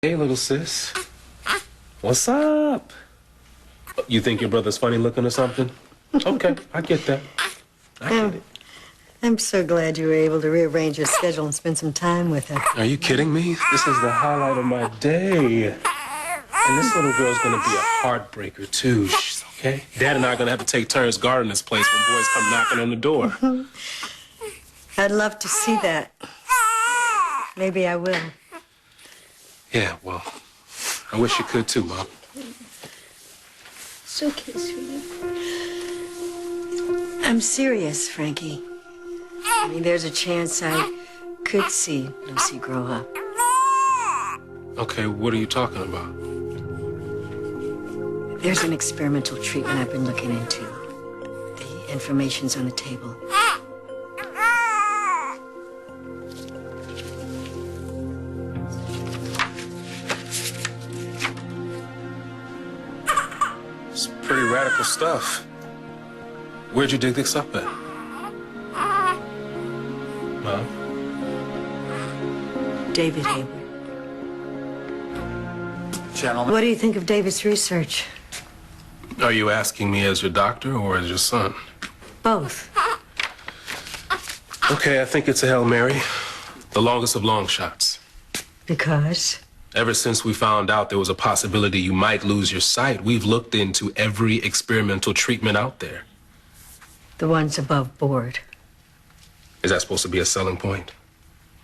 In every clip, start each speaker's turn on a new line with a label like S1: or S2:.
S1: Hey, little sis. What's up? You think your brother's funny looking or something? Okay, I get that. I get it.
S2: I'm so glad you were able to rearrange your schedule and spend some time with her.
S1: Are you kidding me? This is the highlight of my day. And this little girl's gonna be a heartbreaker, too. Shh, okay? Dad and I are gonna have to take turns guarding this place when boys come knocking on the door.
S2: I'd love to see that. Maybe I will.
S1: Yeah, well, I wish you could, too, Mom.
S2: It's okay, sweetie. I'm serious, Frankie. I mean, there's a chance I could see Lucy grow up.
S1: Okay, what are you talking about?
S2: There's an experimental treatment I've been looking into. The information's on the table.
S1: It's pretty radical stuff. Where'd you dig this up at? Mom?
S2: David Hayward.
S3: Gentlemen.
S2: What do you think of David's research?
S1: Are you asking me as your doctor or as your son?
S2: Both.
S1: Okay, I think it's a Hail Mary. The longest of long shots.
S2: Because?
S1: Ever since we found out there was a possibility you might lose your sight, we've looked into every experimental treatment out there.
S2: The ones above board.
S1: Is that supposed to be a selling point?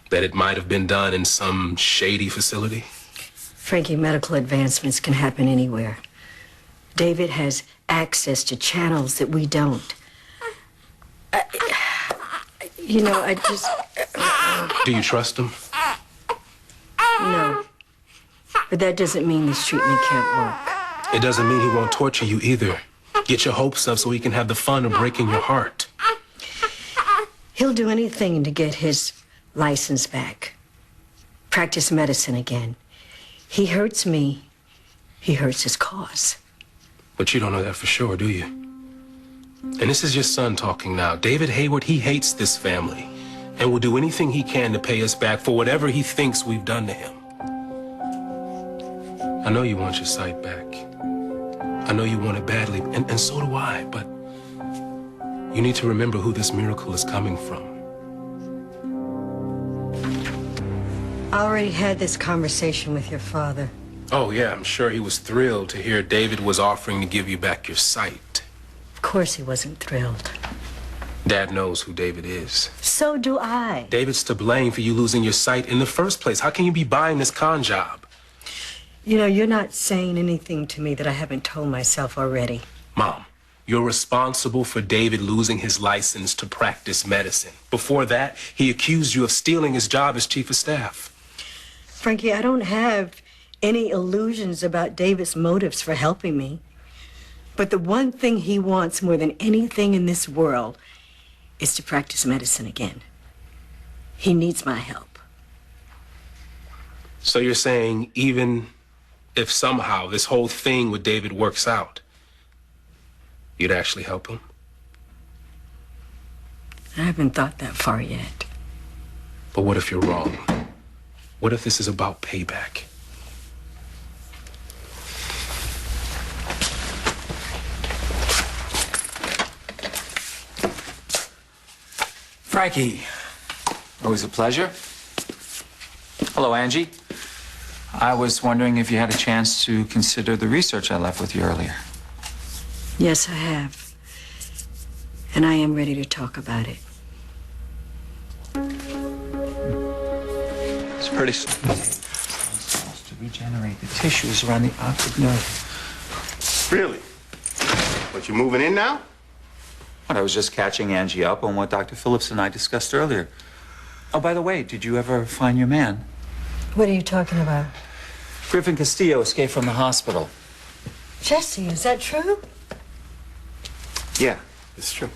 S1: That it might have been done in some shady facility?
S2: Frankie, medical advancements can happen anywhere. David has access to channels that we don't. I just...
S1: Do you trust him?
S2: No. But that doesn't mean this treatment can't work.
S1: It doesn't mean he won't torture you either. Get your hopes up so he can have the fun of breaking your heart.
S2: He'll do anything to get his license back. Practice medicine again. He hurts me. He hurts his cause.
S1: But you don't know that for sure, do you? And this is your son talking now. David Hayward, he hates this family and will do anything he can to pay us back for whatever he thinks we've done to him. I know you want your sight back. I know you want it badly, and so do I, but you need to remember who this miracle is coming from.
S2: I already had this conversation with your father.
S1: Oh, yeah, I'm sure he was thrilled to hear David was offering to give you back your sight.
S2: Of course he wasn't thrilled.
S1: Dad knows who David is.
S2: So do I.
S1: David's to blame for you losing your sight in the first place. How can you be buying this con job?
S2: You know, you're not saying anything to me that I haven't told myself already.
S1: Mom, you're responsible for David losing his license to practice medicine. Before that, he accused you of stealing his job as chief of staff.
S2: Frankie, I don't have any illusions about David's motives for helping me. But the one thing he wants more than anything in this world is to practice medicine again. He needs my help.
S1: So you're saying even if somehow this whole thing with David works out, you'd actually help him?
S2: I haven't thought that far yet.
S1: But what if you're wrong? What if this is about payback?
S3: Frankie, always a pleasure. Hello, Angie. I was wondering if you had a chance to consider the research I left with you earlier.
S2: Yes, I have. And I am ready to talk about it.
S3: It's pretty supposed to regenerate the tissues around the optic nerve.
S4: Really? What, you moving in now?
S3: But I was just catching Angie up on what Dr. Phillips and I discussed earlier. Oh, by the way, did you ever find your man?
S2: What are you talking about?
S3: Griffin Castillo escaped from the hospital.
S2: Jesse, is that true?
S4: Yeah, it's true.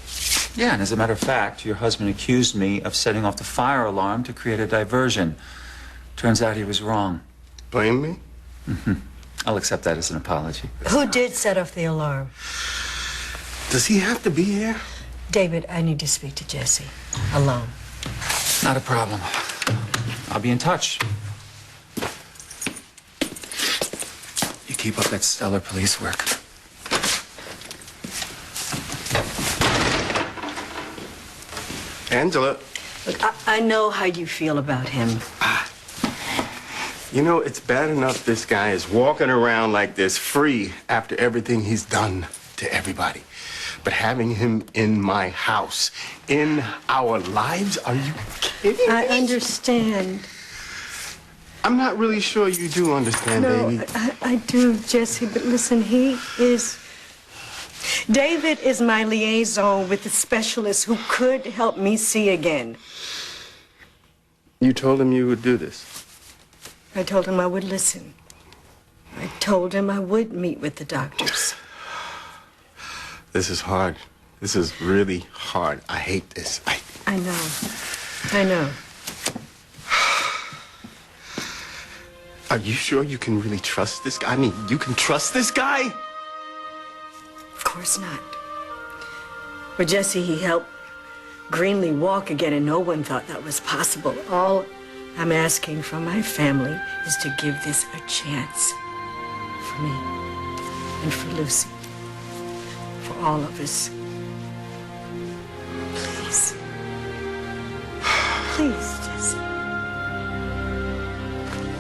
S3: Yeah, and as a matter of fact, your husband accused me of setting off the fire alarm to create a diversion. Turns out he was wrong.
S4: Blame me?
S3: Mm-hmm. I'll accept that as an apology.
S2: Who did set off the alarm?
S4: Does he have to be here?
S2: David, I need to speak to Jesse. Alone.
S3: Not a problem. I'll be in touch. keep up that stellar police work.
S4: Angela,
S2: Look, I know how you feel about him.
S4: you know, it's bad enough this guy is walking around like this, free, after everything he's done to everybody. But having him in my house, in our lives, are you kidding me?
S2: I understand.
S4: I'm not really sure you do understand,
S2: No,
S4: baby.
S2: I do, Jesse, but listen, David is my liaison with the specialist who could help me see again.
S4: You told him you would do this.
S2: I told him I would listen. I told him I would meet with the doctors.
S4: This is hard. This is really hard. I hate this.
S2: I know. I know.
S4: Are you sure you can really trust this guy? I mean, you can trust this guy?
S2: Of course not. But Jesse, he helped Greenlee walk again, and no one thought that was possible. All I'm asking from my family is to give this a chance. For me. And for Lucy. For all of us. Please. Please.